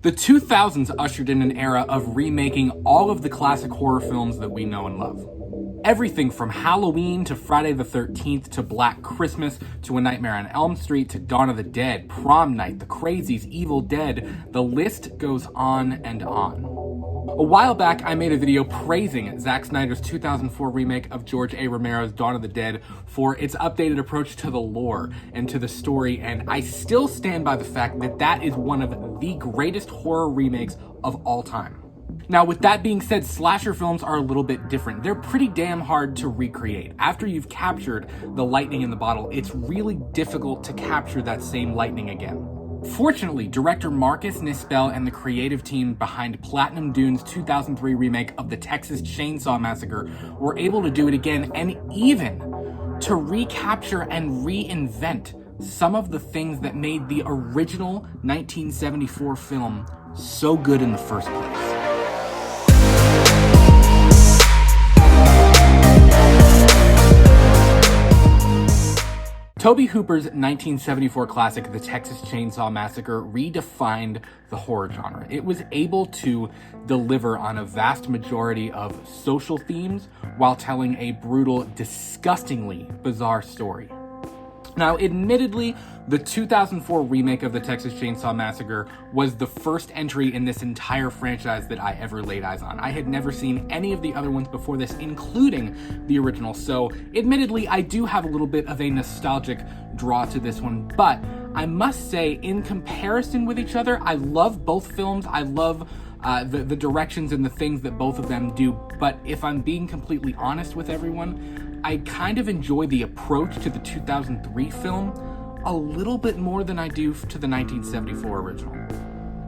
The 2000s ushered in an era of remaking all of the classic horror films that we know and love. Everything from Halloween to Friday the 13th to Black Christmas to A Nightmare on Elm Street to Dawn of the Dead, Prom Night, The Crazies, Evil Dead, the list goes on and on. A while back, I made a video praising Zack Snyder's 2004 remake of George A. Romero's Dawn of the Dead for its updated approach to the lore and to the story, and I still stand by the fact that that is one of the greatest horror remakes of all time. Now, with that being said, slasher films are a little bit different. They're pretty damn hard to recreate. After you've captured the lightning in the bottle, it's really difficult to capture that same lightning again. Fortunately, director Marcus Nispel and the creative team behind Platinum Dune's 2003 remake of the Texas Chainsaw Massacre were able to do it again, and even to recapture and reinvent some of the things that made the original 1974 film so good in the first place. Tobe Hooper's 1974 classic, The Texas Chainsaw Massacre, redefined the horror genre. It was able to deliver on a vast majority of social themes while telling a brutal, disgustingly bizarre story. Now, admittedly, the 2004 remake of the Texas Chainsaw Massacre was the first entry in this entire franchise that I ever laid eyes on. I had never seen any of the other ones before this, including the original, so admittedly, I do have a little bit of a nostalgic draw to this one, but I must say, in comparison with each other, I love both films. I love the directions and the things that both of them do, but if I'm being completely honest with everyone, I kind of enjoy the approach to the 2003 film a little bit more than I do to the 1974 original.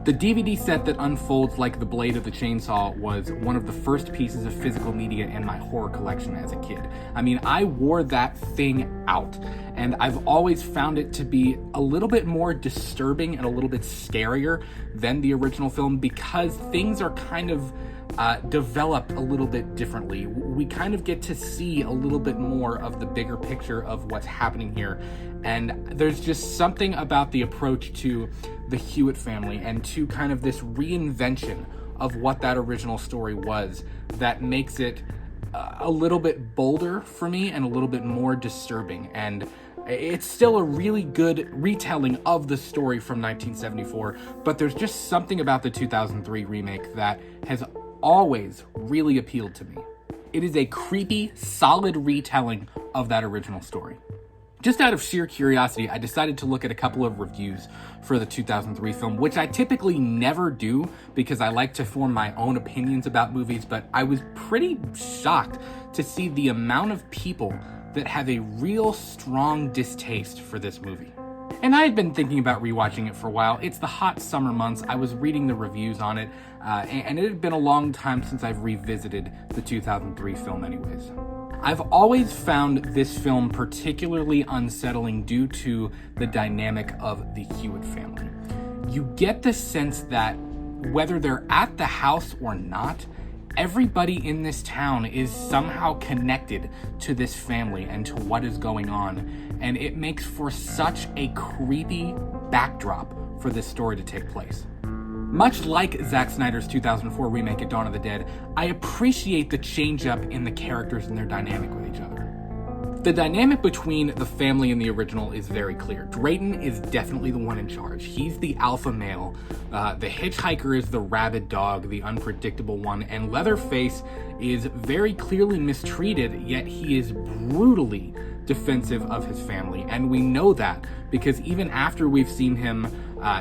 The DVD set that unfolds like the blade of the chainsaw was one of the first pieces of physical media in my horror collection as a kid. I mean, I wore that thing out, and I've always found it to be a little bit more disturbing and a little bit scarier than the original film because things are kind of developed a little bit differently. We kind of get to see a little bit more of the bigger picture of what's happening here, and there's just something about the approach to the Hewitt family and to kind of this reinvention of what that original story was that makes it a little bit bolder for me and a little bit more disturbing. And it's still a really good retelling of the story from 1974, but there's just something about the 2003 remake that has always really appealed to me. It is a creepy, solid retelling of that original story. Just out of sheer curiosity, I decided to look at a couple of reviews for the 2003 film, which I typically never do because I like to form my own opinions about movies, but I was pretty shocked to see the amount of people that have a real strong distaste for this movie. And I had been thinking about rewatching it for a while. It's the hot summer months. I was reading the reviews on it, and it had been a long time since I've revisited the 2003 film anyways. I've always found this film particularly unsettling due to the dynamic of the Hewitt family. You get the sense that whether they're at the house or not, everybody in this town is somehow connected to this family and to what is going on, and it makes for such a creepy backdrop for this story to take place. Much like Zack Snyder's 2004 remake of Dawn of the Dead, I appreciate the change-up in the characters and their dynamic with each other. The dynamic between the family and the original is very clear. Drayton is definitely the one in charge. He's the alpha male. The hitchhiker is the rabid dog, the unpredictable one, and Leatherface is very clearly mistreated, yet he is brutally defensive of his family. And we know that because even after we've seen him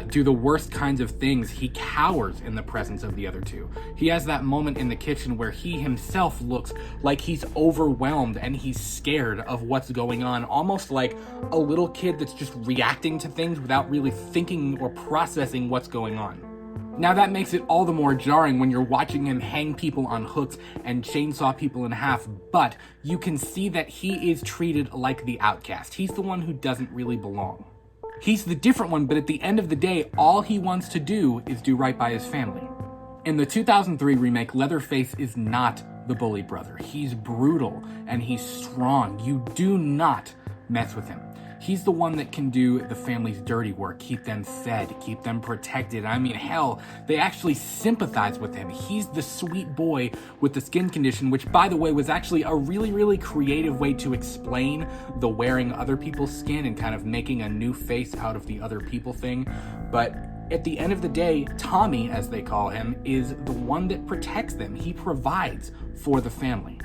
do the worst kinds of things, he cowers in the presence of the other two. He has that moment in the kitchen where he himself looks like he's overwhelmed and he's scared of what's going on, almost like a little kid that's just reacting to things without really thinking or processing what's going on. Now that makes it all the more jarring when you're watching him hang people on hooks and chainsaw people in half, but you can see that he is treated like the outcast. He's the one who doesn't really belong. He's the different one, but at the end of the day, all he wants to do is do right by his family. In the 2003 remake, Leatherface is not the bully brother. He's brutal and he's strong. You do not mess with him. He's the one that can do the family's dirty work, keep them fed, keep them protected. I mean, hell, they actually sympathize with him. He's the sweet boy with the skin condition, which, by the way, was actually a really, really creative way to explain the wearing other people's skin and kind of making a new face out of the other people thing. But at the end of the day, Tommy, as they call him, is the one that protects them. He provides for the family.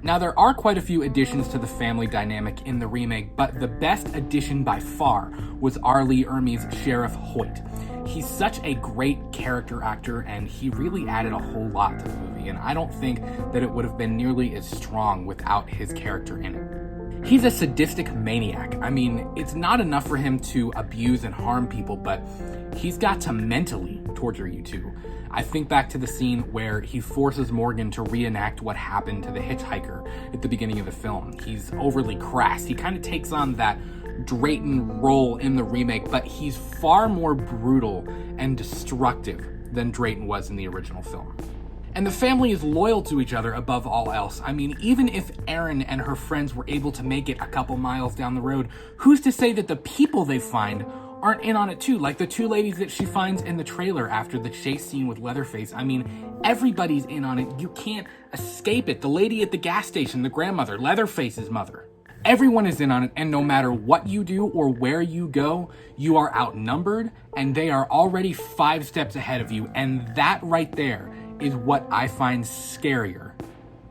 Now, there are quite a few additions to the family dynamic in the remake, but the best addition by far was R. Lee Ermey's Sheriff Hewitt. He's such a great character actor, and he really added a whole lot to the movie, and I don't think that it would have been nearly as strong without his character in it. He's a sadistic maniac. I mean, it's not enough for him to abuse and harm people, but he's got to mentally torture you too. I think back to the scene where he forces Morgan to reenact what happened to the hitchhiker at the beginning of the film. He's overly crass. He kind of takes on that Drayton role in the remake, but he's far more brutal and destructive than Drayton was in the original film. And the family is loyal to each other above all else. I mean, even if Erin and her friends were able to make it a couple miles down the road, who's to say that the people they find aren't in on it too? Like the two ladies that she finds in the trailer after the chase scene with Leatherface. I mean, everybody's in on it. You can't escape it. The lady at the gas station, the grandmother, Leatherface's mother. Everyone is in on it, and no matter what you do or where you go, you are outnumbered, and they are already 5 steps ahead of you. And that right there is what I find scarier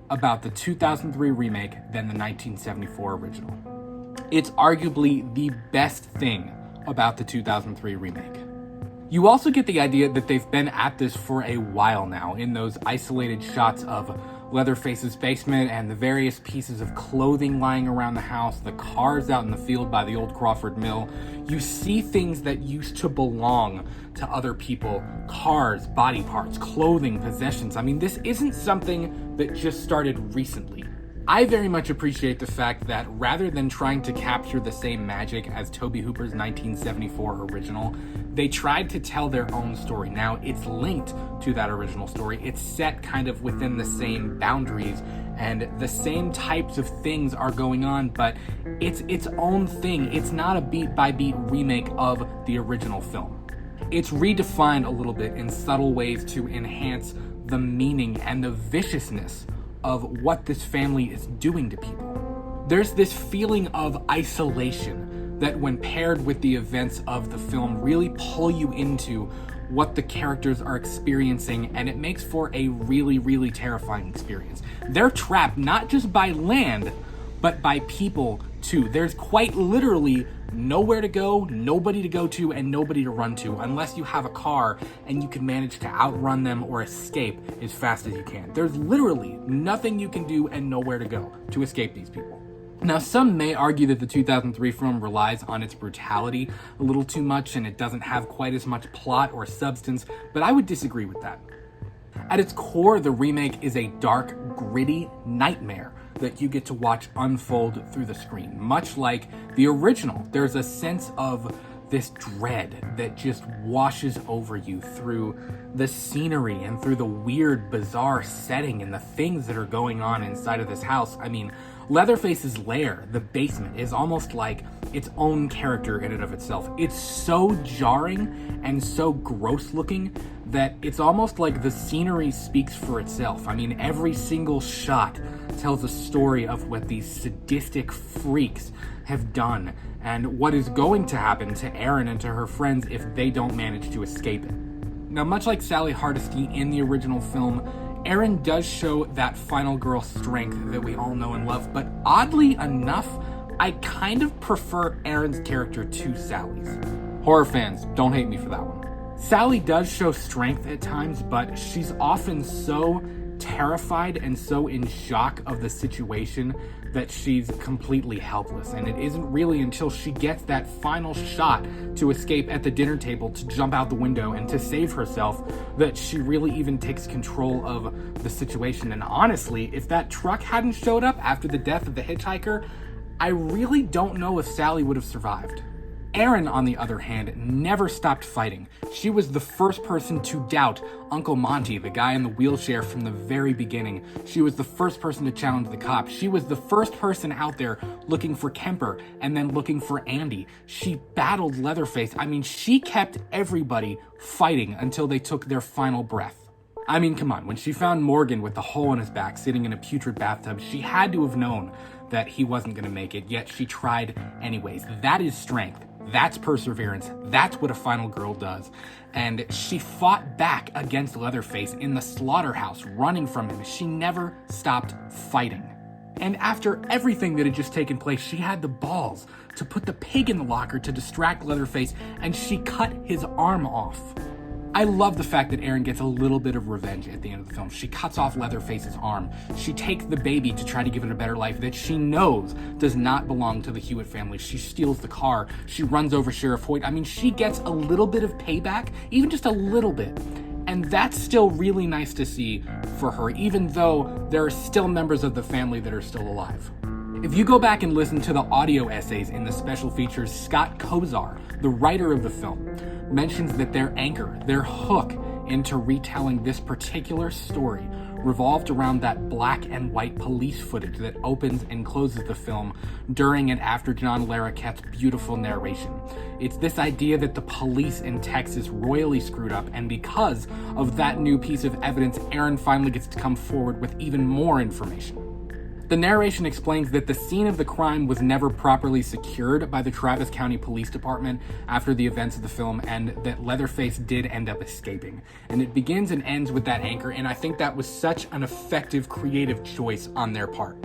about the 2003 remake than the 1974 original. It's arguably the best thing about the 2003 remake. You also get the idea that they've been at this for a while now in those isolated shots of Leatherface's basement and the various pieces of clothing lying around the house, the cars out in the field by the old Crawford Mill. You see things that used to belong to other people, cars, body parts, clothing, possessions. I mean, this isn't something that just started recently. I very much appreciate the fact that rather than trying to capture the same magic as Tobe Hooper's 1974 original, they tried to tell their own story. Now, it's linked to that original story. It's set kind of within the same boundaries, and the same types of things are going on, but it's its own thing. It's not a beat-by-beat remake of the original film. It's redefined a little bit in subtle ways to enhance the meaning and the viciousness of what this family is doing to people. There's this feeling of isolation that, when paired with the events of the film, really pull you into what the characters are experiencing, and it makes for a really, really terrifying experience. They're trapped not just by land, but by people too. There's quite literally nowhere to go, nobody to go to, and nobody to run to, unless you have a car and you can manage to outrun them or escape as fast as you can. There's literally nothing you can do and nowhere to go to escape these people. Now, some may argue that the 2003 film relies on its brutality a little too much and it doesn't have quite as much plot or substance, but I would disagree with that. At its core, the remake is a dark, gritty nightmare that you get to watch unfold through the screen. Much like the original, there's a sense of this dread that just washes over you through the scenery and through the weird, bizarre setting and the things that are going on inside of this house. I mean, Leatherface's lair, the basement, is almost like its own character in and of itself. It's so jarring and so gross looking that it's almost like the scenery speaks for itself. I mean, every single shot tells a story of what these sadistic freaks have done and what is going to happen to Erin and to her friends if they don't manage to escape it. Now, much like Sally Hardesty in the original film, Erin does show that final girl strength that we all know and love, but oddly enough, I kind of prefer Erin's character to Sally's. Horror fans, don't hate me for that one. Sally does show strength at times, but she's often so terrified and so in shock of the situation that she's completely helpless. And it isn't really until she gets that final shot to escape at the dinner table, to jump out the window and to save herself, that she really even takes control of the situation. And honestly, if that truck hadn't showed up after the death of the hitchhiker, I really don't know if Sally would have survived. Erin, on the other hand, never stopped fighting. She was the first person to doubt Uncle Monty, the guy in the wheelchair, from the very beginning. She was the first person to challenge the cops. She was the first person out there looking for Kemper and then looking for Andy. She battled Leatherface. I mean, she kept everybody fighting until they took their final breath. I mean, come on, when she found Morgan with the hole in his back sitting in a putrid bathtub, she had to have known that he wasn't going to make it, yet she tried anyways. That is strength. That's perseverance. That's what a final girl does. And she fought back against Leatherface in the slaughterhouse, running from him. She never stopped fighting. And after everything that had just taken place, she had the balls to put the pig in the locker to distract Leatherface, and she cut his arm off. I love the fact that Erin gets a little bit of revenge at the end of the film. She cuts off Leatherface's arm. She takes the baby to try to give it a better life that she knows does not belong to the Hewitt family. She steals the car. She runs over Sheriff Hoyt. I mean, she gets a little bit of payback, even just a little bit. And that's still really nice to see for her, even though there are still members of the family that are still alive. If you go back and listen to the audio essays in the special features, Scott Kozar, the writer of the film, mentions that their anchor, their hook into retelling this particular story revolved around that black and white police footage that opens and closes the film during and after John Larroquette's beautiful narration. It's this idea that the police in Texas royally screwed up, and because of that new piece of evidence, Erin finally gets to come forward with even more information. The narration explains that the scene of the crime was never properly secured by the Travis County Police Department after the events of the film, and that Leatherface did end up escaping. And it begins and ends with that anchor, and I think that was such an effective creative choice on their part.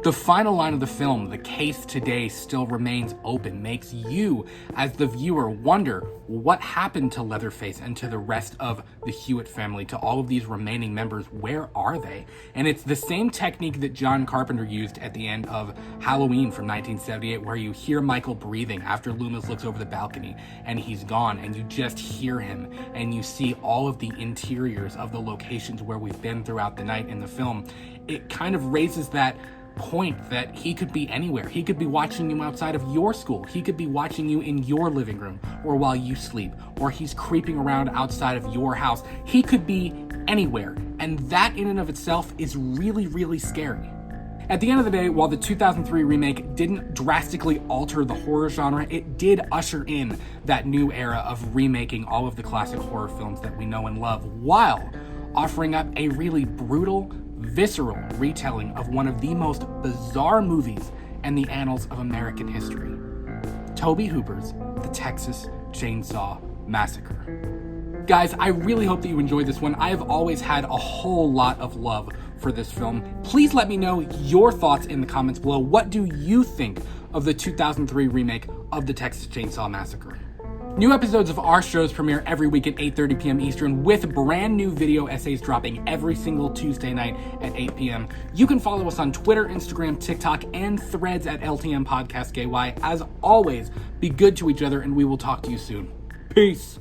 The final line of the film, "The case today still remains open," makes you, as the viewer, wonder what happened to Leatherface and to the rest of the Hewitt family, to all of these remaining members. Where are they? And it's the same technique that John Carpenter used at the end of Halloween from 1978, where you hear Michael breathing after Loomis looks over the balcony and he's gone, and you just hear him, and you see all of the interiors of the locations where we've been throughout the night in the film. It kind of raises that point that he could be anywhere. He could be watching you outside of your school. He could be watching you in your living room or while you sleep, or he's creeping around outside of your house. He could be anywhere. And that in and of itself is really, really scary. At the end of the day, while the 2003 remake didn't drastically alter the horror genre, it did usher in that new era of remaking all of the classic horror films that we know and love, while offering up a really brutal, visceral retelling of one of the most bizarre movies in the annals of American history. Tobe Hooper's The Texas Chainsaw Massacre. Guys, I really hope that you enjoyed this one. I have always had a whole lot of love for this film. Please let me know your thoughts in the comments below. What do you think of the 2003 remake of The Texas Chainsaw Massacre? New episodes of our shows premiere every week at 8:30 p.m. Eastern, with brand new video essays dropping every single Tuesday night at 8 p.m. You can follow us on Twitter, Instagram, TikTok, and Threads at LTM Podcast KY. As always, be good to each other, and we will talk to you soon. Peace.